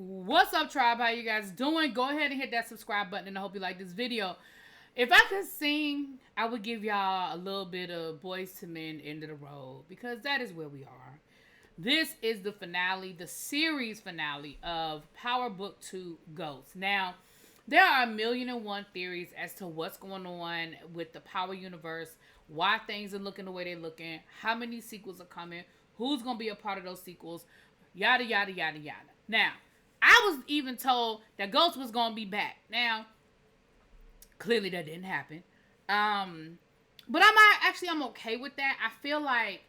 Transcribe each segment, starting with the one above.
What's up, tribe? How you guys doing? Go ahead and hit that subscribe button, and I hope you like this video. If I could sing, I would give y'all a little bit of Boys to Men End of the Road, because that is where we are. This is the finale, the series finale of Power Book 2 Ghosts. Now, there are 1,000,001 theories as to what's going on with the Power universe, why things are looking the way they're looking, how many sequels are coming, who's going to be a part of those sequels, yada, yada, yada, yada. Now, I was even told that Ghost was going to be back. Now, clearly that didn't happen. But I'm okay with that. I feel like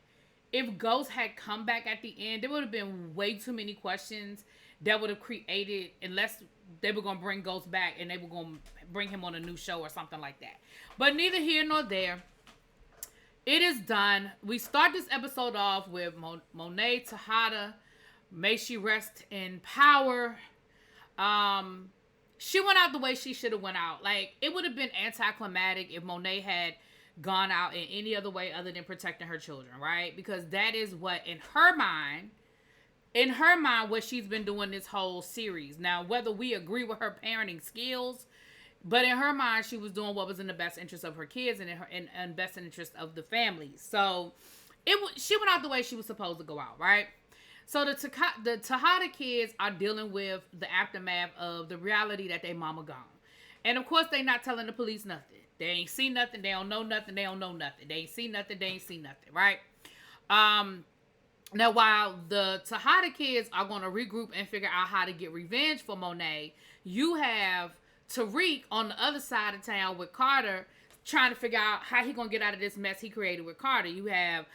if Ghost had come back at the end, there would have been way too many questions that would have created, unless they were going to bring Ghost back and they were going to bring him on a new show or something like that. But neither here nor there. It is done. We start this episode off with Monet Tejada. May she rest in power. She went out the way she should have went out. Like, it would have been anticlimactic if Monet had gone out in any other way other than protecting her children, right? Because that is what, in her mind, what she's been doing this whole series. Now, whether we agree with her parenting skills, but in her mind, she was doing what was in the best interest of her kids and in best interest of the family. So, she went out the way she was supposed to go out, right? So the Tejada kids are dealing with the aftermath of the reality that their mama gone. And of course, they not telling the police nothing. They ain't seen nothing. They don't know nothing. They don't know nothing. They ain't seen nothing. They ain't seen nothing, right? Now, while the Tejada kids are going to regroup and figure out how to get revenge for Monet, you have Tariq on the other side of town with Carter trying to figure out how he going to get out of this mess he created with Carter. You have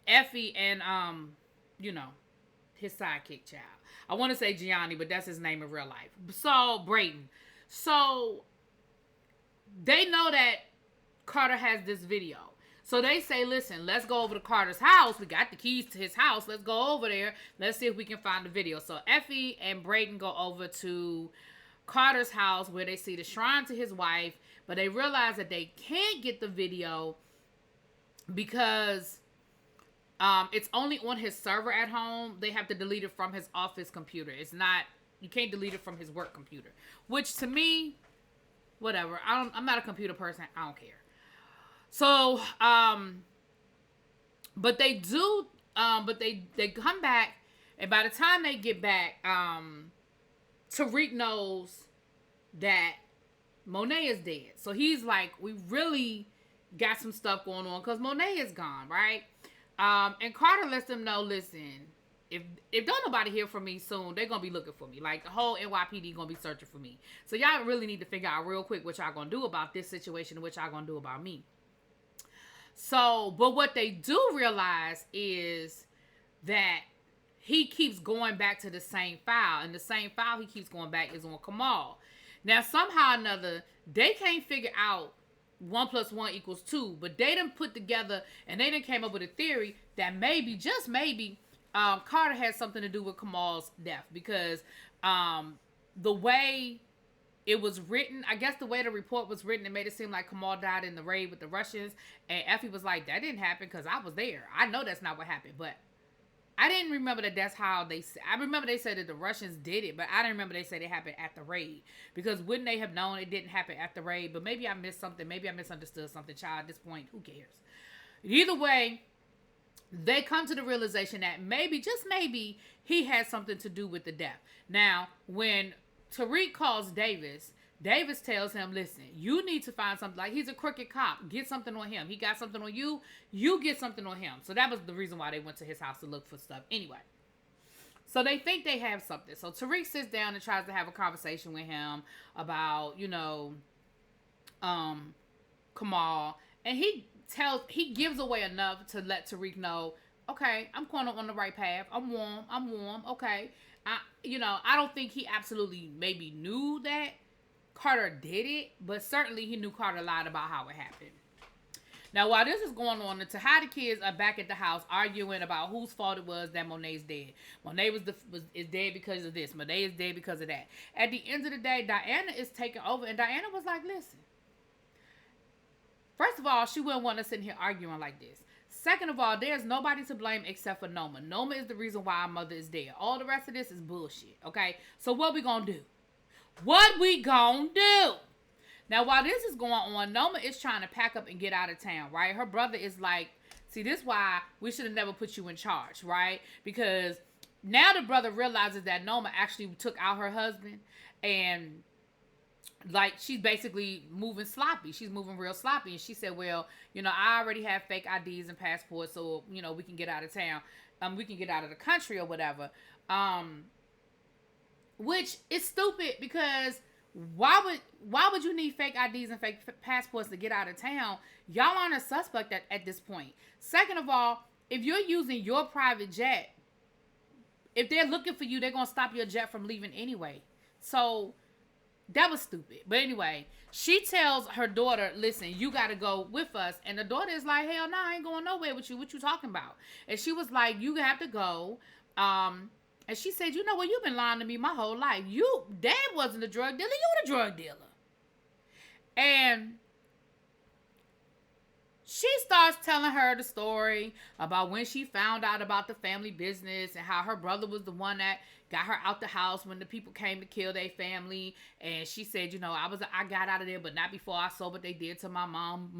Effie and his sidekick child. I want to say Gianni, but that's his name in real life. So Brayden. So they know that Carter has this video. So they say, listen, let's go over to Carter's house. We got the keys to his house. Let's go over there. Let's see if we can find the video. So Effie and Brayden go over to Carter's house where they see the shrine to his wife, but they realize that they can't get the video because it's only on his server at home. They have to delete it from his office computer. It's not, you can't delete it from his work computer. Which to me, whatever. I'm not a computer person. I don't care. So, but they do, but they come back, and by the time they get back, Tariq knows that Monet is dead. So he's like, we really got some stuff going on because Monet is gone, right? And Carter lets them know, listen, if don't nobody hear from me soon, they're going to be looking for me. Like, the whole NYPD going to be searching for me. So y'all really need to figure out real quick what y'all going to do about this situation and what y'all going to do about me. So, but what they do realize is that he keeps going back to the same file. And the same file he keeps going back is on Kamal. Now, somehow or another, they can't figure out 1 + 1 = 2, but they done put together and they done came up with a theory that maybe, just maybe, Carter had something to do with Kamal's death, because the way it was written, I guess the way the report was written, it made it seem like Kamal died in the raid with the Russians, and Effie was like, that didn't happen because I was there. I know that's not what happened, but I didn't remember that that's how they said. I remember they said that the Russians did it, but I didn't remember they said it happened at the raid. Because wouldn't they have known it didn't happen at the raid? But maybe I missed something. Maybe I misunderstood something. Child, at this point, who cares? Either way, they come to the realization that maybe, just maybe, he had something to do with the death. Now, when Tariq calls Davis tells him, listen, you need to find something. Like, he's a crooked cop. Get something on him. He got something on you. You get something on him. So that was the reason why they went to his house to look for stuff. Anyway. So they think they have something. So Tariq sits down and tries to have a conversation with him about, Kamal. And he gives away enough to let Tariq know, okay, I'm going on the right path. I'm warm. Okay. I don't think he absolutely maybe knew that Carter did it, but certainly he knew Carter lied about how it happened. Now, while this is going on, the Tejada kids are back at the house arguing about whose fault it was that Monet's dead. Monet is dead because of this. Monet is dead because of that. At the end of the day, Diana is taking over, and Diana was like, listen. First of all, she wouldn't want us sitting here arguing like this. Second of all, there's nobody to blame except for Noma. Noma is the reason why our mother is dead. All the rest of this is bullshit, okay? So what we gonna do? What we gonna do? Now, while this is going on, Noma is trying to pack up and get out of town, right? Her brother is like, see, this is why we should have never put you in charge, right? Because now the brother realizes that Noma actually took out her husband, and like she's basically moving sloppy. She's moving real sloppy. And she said, well, I already have fake IDs and passports, so, we can get out of town. We can get out of the country or whatever. Which is stupid, because why would you need fake IDs and fake passports to get out of town? Y'all aren't a suspect at this point. Second of all, if you're using your private jet, if they're looking for you, they're going to stop your jet from leaving anyway. So that was stupid. But anyway, she tells her daughter, listen, you got to go with us. And the daughter is like, hell no, I ain't going nowhere with you. What you talking about? And she was like, you have to go. And she said, you know what? You've been lying to me my whole life. Dad wasn't a drug dealer. You were the drug dealer. And she starts telling her the story about when she found out about the family business and how her brother was the one that got her out the house when the people came to kill their family. And she said, I got out of there, but not before I saw what they did to my mom.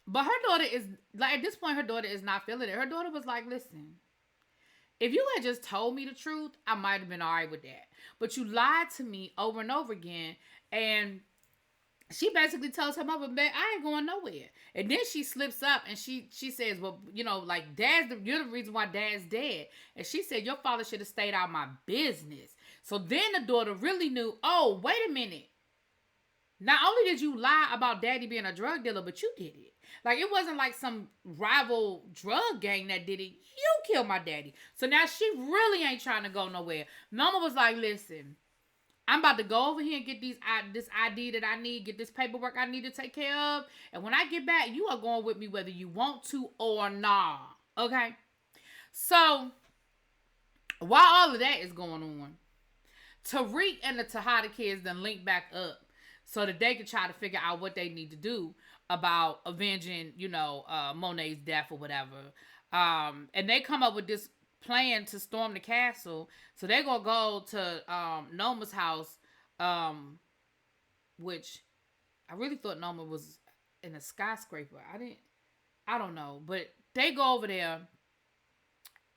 But her daughter is, like, at this point, her daughter is not feeling it. Her daughter was like, listen, if you had just told me the truth, I might have been all right with that. But you lied to me over and over again. And she basically tells her mother, man, I ain't going nowhere. And then she slips up and she says, well, like, you're the reason why Dad's dead. And she said, your father should have stayed out of my business. So then the daughter really knew, oh, wait a minute. Not only did you lie about Daddy being a drug dealer, but you did it. Like, it wasn't like some rival drug gang that did it. You killed my daddy. So now she really ain't trying to go nowhere. Mama was like, listen, I'm about to go over here and get this ID that I need, get this paperwork I need to take care of. And when I get back, you are going with me whether you want to or not. Okay? So, while all of that is going on, Tariq and the Tejada kids then link back up so that they can try to figure out what they need to do about avenging, Monet's death or whatever. And they come up with this plan to storm the castle. So they're going to go to Noma's house, which I really thought Noma was in a skyscraper. I don't know. But they go over there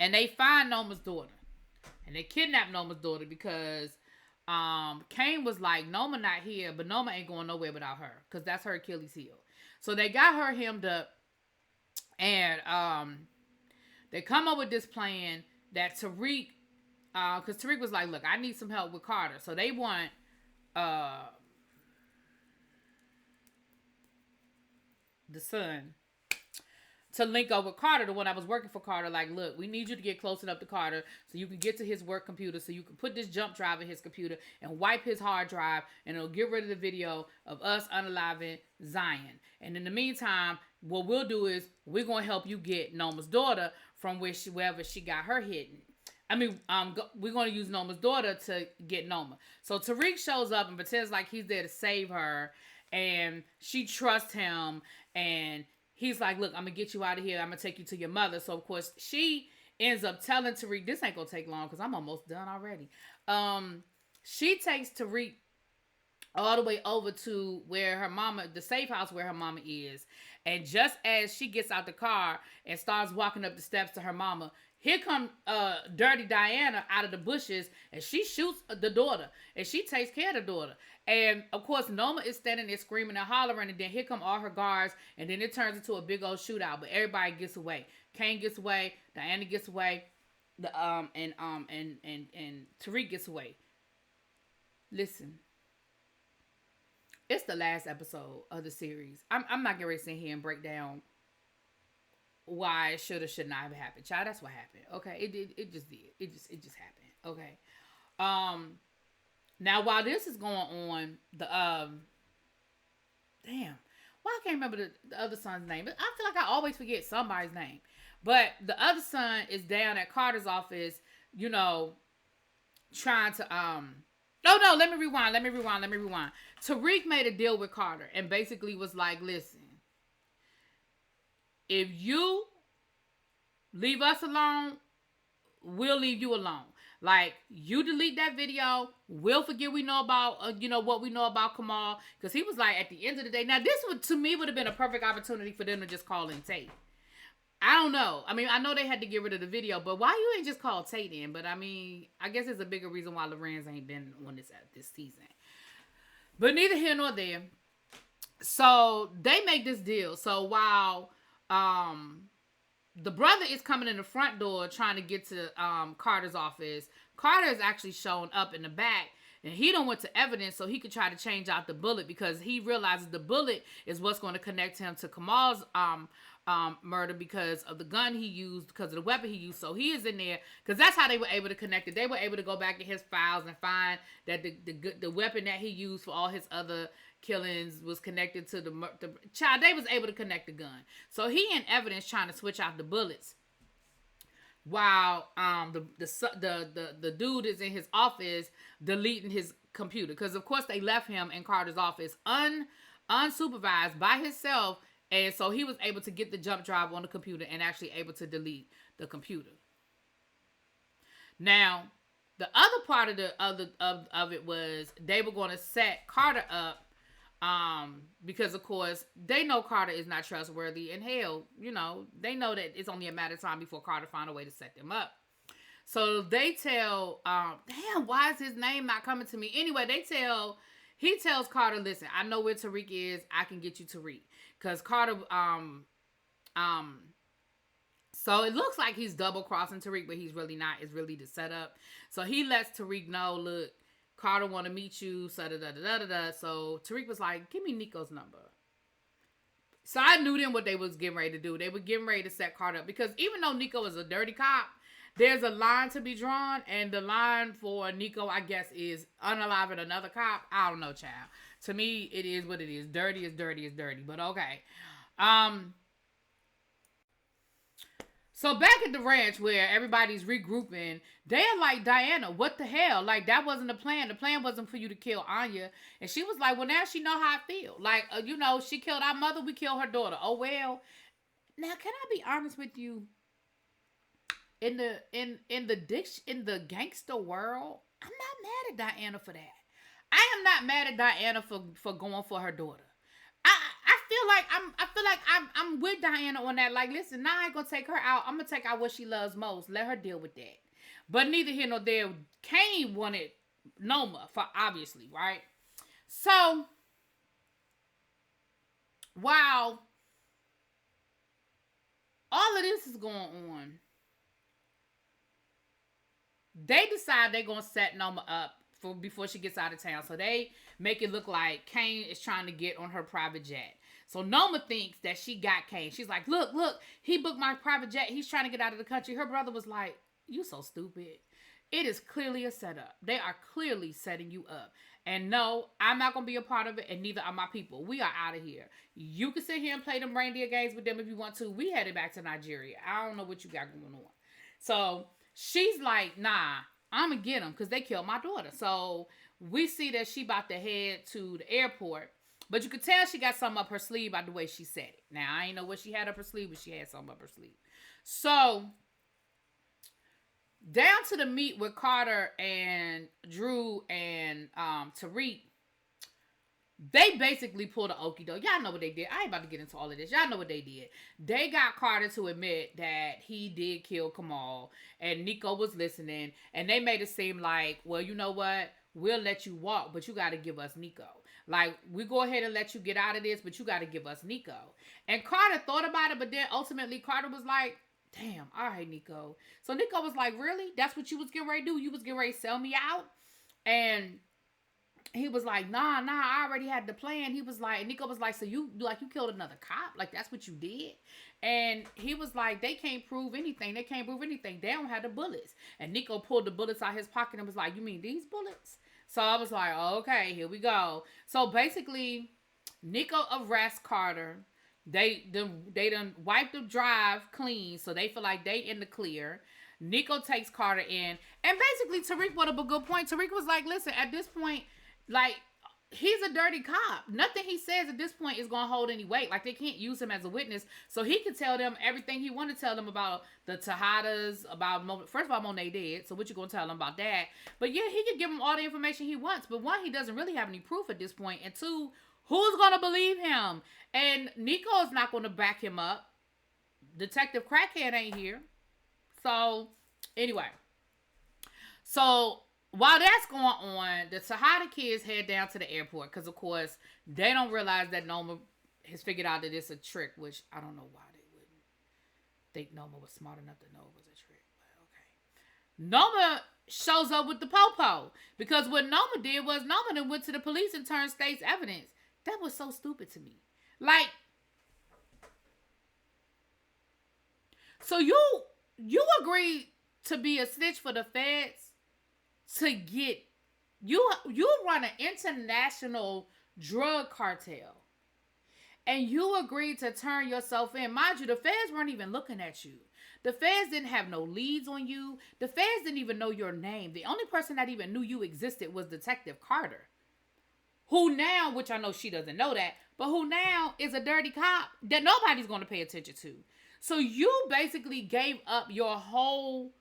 and they find Noma's daughter. And they kidnap Noma's daughter because Kane was like, Noma not here, but Noma ain't going nowhere without her, because that's her Achilles heel. So they got her hemmed up, and they come up with this plan that Tariq, because Tariq was like, look, I need some help with Carter. So they want the son to link up with Carter, the one I was working for Carter. Like, look, we need you to get close enough to Carter so you can get to his work computer, so you can put this jump drive in his computer and wipe his hard drive, and it'll get rid of the video of us unaliving Zion. And in the meantime, what we'll do is we're going to help you get Noma's daughter from wherever she got her hidden. We're going to use Noma's daughter to get Noma. So Tariq shows up and pretends like he's there to save her, and she trusts him, and he's like, look, I'm going to get you out of here. I'm going to take you to your mother. So, of course, she ends up telling Tariq, this ain't going to take long because I'm almost done already. She takes Tariq all the way over to where her mama, the safe house where her mama is. And just as she gets out the car and starts walking up the steps to her mama, here come Dirty Diana out of the bushes, and she shoots the daughter, and she takes care of the daughter. And, of course, Noma is standing there screaming and hollering, and then here come all her guards, and then it turns into a big old shootout, but everybody gets away. Kane gets away, Diana gets away, and Tariq gets away. Listen, it's the last episode of the series. I'm not going to sit here and break down why it should or should not have happened. Child, that's what happened. Okay, it just did. It just happened. Okay. Now while this is going on, the damn, well, I can't remember the other son's name, but I feel like I always forget somebody's name. But the other son is down at Carter's office, trying to no, let me rewind. Tariq made a deal with Carter and basically was like, listen, if you leave us alone, we'll leave you alone. Like, you delete that video, we'll forget we know about, what we know about Kamal. Because he was like, at the end of the day, now this would, to me, would have been a perfect opportunity for them to just call in Tate. I don't know. I mean, I know they had to get rid of the video, but why you ain't just call Tate in? But I mean, I guess there's a bigger reason why Lorenz ain't been on this season. But neither here nor there. So they make this deal. So while the brother is coming in the front door trying to get to Carter's office, Carter is actually showing up in the back, and he don't went to evidence so he could try to change out the bullet, because he realizes the bullet is what's going to connect him to Kamal's murder because of the gun he used, because of the weapon he used. So he is in there because that's how they were able to connect it. They were able to go back in his files and find that the weapon that he used for all his other killings was connected to the child. They was able to connect the gun. So he in evidence trying to switch out the bullets, while the dude is in his office deleting his computer, because of course they left him in Carter's office unsupervised by himself. And so he was able to get the jump drive on the computer and actually able to delete the computer. Now, the other part of it was they were going to set Carter up, because of course they know Carter is not trustworthy, and hell, they know that it's only a matter of time before Carter find a way to set them up. So they tell, damn, why is his name not coming to me? Anyway, he tells Carter, listen, I know where Tariq is. I can get you Tariq. Because Carter, so it looks like he's double crossing Tariq, but he's really not. It's really the setup. So he lets Tariq know, look, Carter want to meet you, so Tariq was like, give me Nico's number. So I knew then what they was getting ready to do. They were getting ready to set Carter up, because even though Nico is a dirty cop, there's a line to be drawn, and the line for Nico, I guess, is unaliving another cop. I don't know, child. To me, it is what it is. Dirty is dirty is dirty, but okay. So back at the ranch where everybody's regrouping, they're like, Diana, what the hell? Like, that wasn't the plan. The plan wasn't for you to kill Anya. And she was like, well, now she know how I feel. Like, she killed our mother, we killed her daughter. Oh, well. Now, can I be honest with you? In the gangster world, I'm not mad at Diana for that. I am not mad at Diana for going for her daughter. I feel like I'm with Diana on that. Like, listen, now I ain't gonna take her out. I'm gonna take out what she loves most. Let her deal with that. But neither here nor there. Kane wanted Noma, for obviously, right? So while all of this is going on, they decide they're gonna set Noma up before she gets out of town. So they make it look like Kane is trying to get on her private jet. So Noma thinks that she got Kane. She's like, look, he booked my private jet. He's trying to get out of the country. Her brother was like, you so stupid. It is clearly a setup. They are clearly setting you up. And no, I'm not going to be a part of it, and neither are my people. We are out of here. You can sit here and play them reindeer games with them if you want to. We headed back to Nigeria. I don't know what you got going on. So she's like, nah, I'm going to get them because they killed my daughter. So we see that she about to head to the airport. But you could tell she got something up her sleeve by the way she said it. Now, I ain't know what she had up her sleeve, but she had something up her sleeve. So down to the meet with Carter and Drew and Tariq, they basically pulled an okie doke. Y'all know what they did. I ain't about to get into all of this. Y'all know what they did. They got Carter to admit that he did kill Kamal, and Nico was listening, and they made it seem like, well, you know what? We'll let you walk, but you got to give us Nico. Like, we go ahead and let you get out of this, but you got to give us Nico. And Carter thought about it, but then ultimately Carter was like, damn, all right, Nico. So Nico was like, really? That's what you was getting ready to do? You was getting ready to sell me out? And he was like, nah, I already had the plan. He was like, Nico was like, so you killed another cop? Like, that's what you did? And he was like, they can't prove anything. They don't have the bullets. And Nico pulled the bullets out of his pocket and was like, you mean these bullets? So I was like, oh, okay, here we go. So basically, Nico arrests Carter. They done wiped the drive clean, so they feel like they in the clear. Nico takes Carter in. And basically, Tariq brought up a good point. Tariq was like, listen, at this point, like, he's a dirty cop. Nothing he says at this point is going to hold any weight. Like, they can't use him as a witness. So he can tell them everything he want to tell them about the Tejadas, about, first of all, Monet dead. So what you going to tell them about that? But yeah, he can give them all the information he wants. But one, he doesn't really have any proof at this point. And two, who's going to believe him? And Nico is not going to back him up. Detective Crackhead ain't here. So, anyway. So, while that's going on, the Tejada kids head down to the airport because, of course, they don't realize that Noma has figured out that it's a trick, which I don't know why they wouldn't think Noma was smart enough to know it was a trick. But okay. Noma shows up with the popo because what Noma did was Noma then went to the police and turned state's evidence. That was so stupid to me. Like, so you agreed to be a snitch for the feds to get you run an international drug cartel and you agreed to turn yourself in. Mind you, the feds weren't even looking at you. The feds didn't have no leads on you. The feds didn't even know your name. The only person that even knew you existed was Detective Carter, who now, which I know she doesn't know that, but who now is a dirty cop that nobody's going to pay attention to. So you basically gave up your whole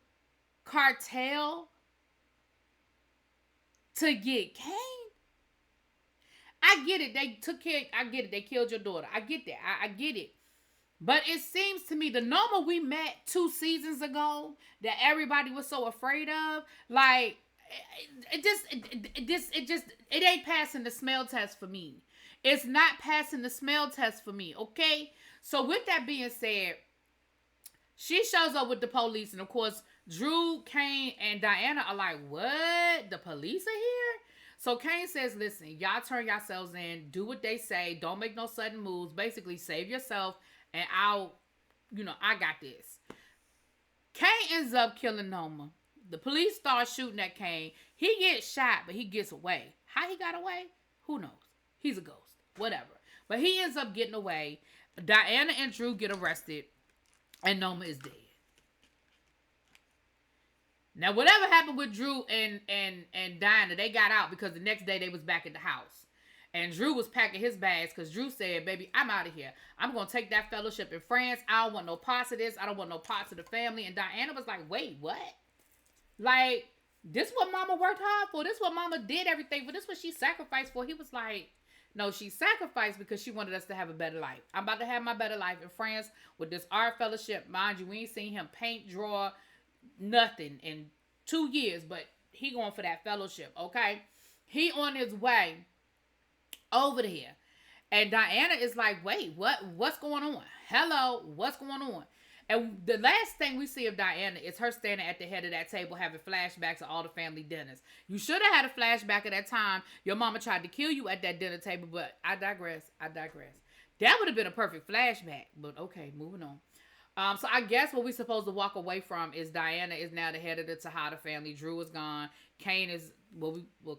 cartel to get Kane? I get it. They took care. I get it. They killed your daughter. I get that. I get it. But it seems to me the Noma we met 2 seasons ago that everybody was so afraid of, like, it ain't passing the smell test for me. It's not passing the smell test for me, okay? So with that being said, she shows up with the police, and of course, Drew, Kane, and Diana are like, what? The police are here? So Kane says, listen, y'all turn yourselves in, do what they say, don't make no sudden moves, basically save yourself, and I got this. Kane ends up killing Noma. The police start shooting at Kane. He gets shot, but he gets away. How he got away? Who knows? He's a ghost. Whatever. But he ends up getting away. Diana and Drew get arrested, and Noma is dead. Now, whatever happened with Drew and Diana, they got out because the next day they was back at the house. And Drew was packing his bags because Drew said, baby, I'm out of here. I'm going to take that fellowship in France. I don't want no parts of this. I don't want no parts of the family. And Diana was like, wait, what? Like, this what mama worked hard for? This what mama did everything for? This what she sacrificed for? He was like, no, she sacrificed because she wanted us to have a better life. I'm about to have my better life in France with this art fellowship. Mind you, we ain't seen him paint, draw, nothing in 2 years, but he going for that fellowship, okay? He on his way over here. And Diana is like, wait, what's going on? Hello, what's going on? And the last thing we see of Diana is her standing at the head of that table having flashbacks of all the family dinners. You should have had a flashback at that time. Your mama tried to kill you at that dinner table, but I digress. That would have been a perfect flashback, but okay, moving on. So I guess what we're supposed to walk away from is Diana is now the head of the Tejada family. Drew is gone. Kane is,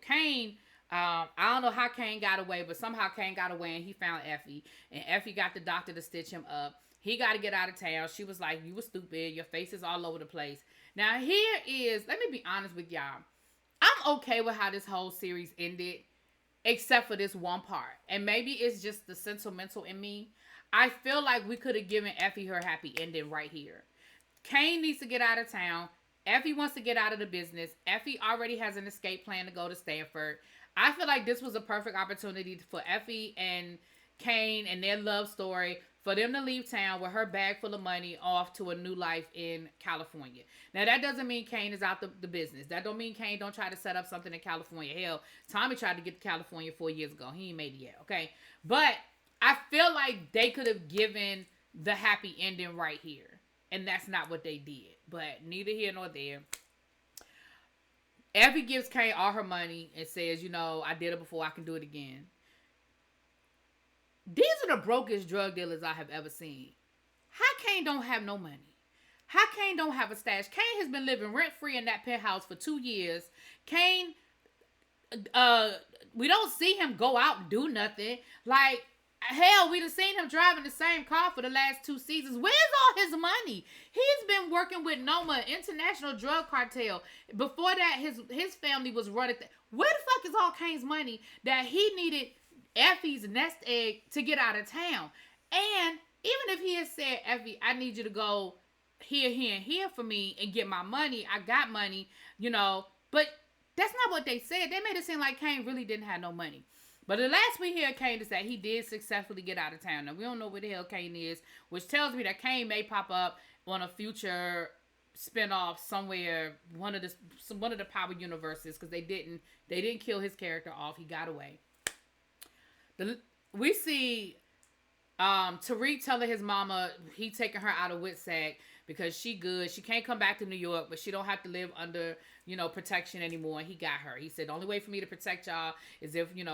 Kane, I don't know how Kane got away, but somehow Kane got away and he found Effie. And Effie got the doctor to stitch him up. He got to get out of town. She was like, you were stupid. Your face is all over the place. Now here is, let me be honest with y'all. I'm okay with how this whole series ended, except for this one part. And maybe it's just the sentimental in me. I feel like we could have given Effie her happy ending right here. Kane needs to get out of town. Effie wants to get out of the business. Effie already has an escape plan to go to Stanford. I feel like this was a perfect opportunity for Effie and Kane and their love story for them to leave town with her bag full of money off to a new life in California. Now, that doesn't mean Kane is out the business. That don't mean Kane don't try to set up something in California. Hell, Tommy tried to get to California 4 years ago. He ain't made it yet, okay? But I feel like they could have given the happy ending right here. And that's not what they did. But neither here nor there. Effie gives Kane all her money and says, I did it before, I can do it again. These are the brokest drug dealers I have ever seen. How Kane don't have no money? How Kane don't have a stash? Kane has been living rent-free in that penthouse for 2 years. Kane, we don't see him go out and do nothing. Like, Hell, we done seen him driving the same car for the last 2 seasons. Where's all his money? He's been working with Noma, international drug cartel. Before that, his family was running. Where the fuck is all Kane's money that he needed Effie's nest egg to get out of town? And even if he had said, Effie, I need you to go here, here, and here for me and get my money. I got money, But that's not what they said. They made it seem like Kane really didn't have no money. But the last we hear Kane is that he did successfully get out of town. Now, we don't know where the hell Kane is, which tells me that Kane may pop up on a future spinoff somewhere, one of the Power universes, because they didn't kill his character off. He got away. We see Tariq telling his mama he taking her out of Witsag because she good. She can't come back to New York, but she don't have to live under, protection anymore. And he got her. He said, the only way for me to protect y'all is if I'm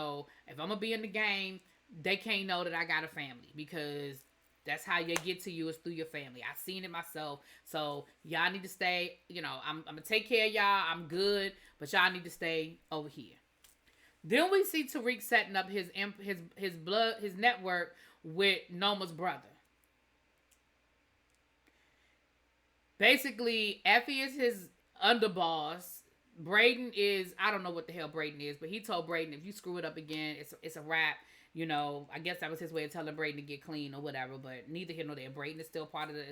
going to be in the game, they can't know that I got a family, because that's how you get to you, is through your family. I've seen it myself. So y'all need to stay, I'm going to take care of y'all. I'm good, but y'all need to stay over here. Then we see Tariq setting up his network with Noma's brother. Basically, Effie is his underboss. Brayden is, I don't know what the hell Brayden is, but he told Brayden, if you screw it up again, it's a wrap. I guess that was his way of telling Brayden to get clean or whatever, but neither here nor there. Brayden is still part of the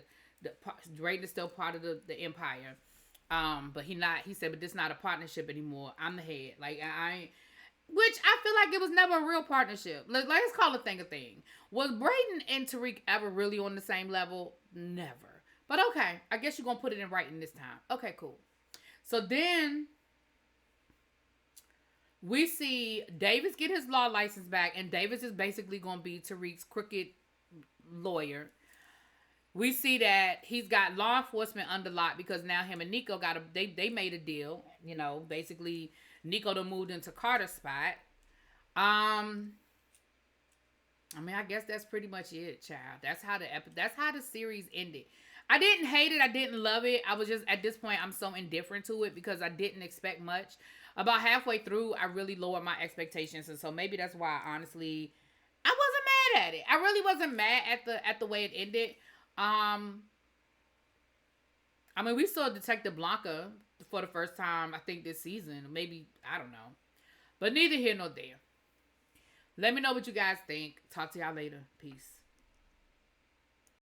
empire. But he said, but this is not a partnership anymore. I'm the head. Like, which I feel like it was never a real partnership. Let's call a thing a thing. Was Brayden and Tariq ever really on the same level? Never. But okay, I guess you're going to put it in writing this time. Okay, cool. So then we see Davis get his law license back, and Davis is basically going to be Tariq's crooked lawyer. We see that he's got law enforcement under lock because now him and Nico they made a deal. Basically Nico done moved into Carter's spot. I guess that's pretty much it, child. That's how the series ended. I didn't hate it. I didn't love it. I was just, at this point, I'm so indifferent to it because I didn't expect much. About halfway through, I really lowered my expectations. And so maybe that's why, honestly, I wasn't mad at it. I really wasn't mad at the way it ended. We saw Detective Blanca for the first time, I think, this season. Maybe, I don't know. But neither here nor there. Let me know what you guys think. Talk to y'all later. Peace.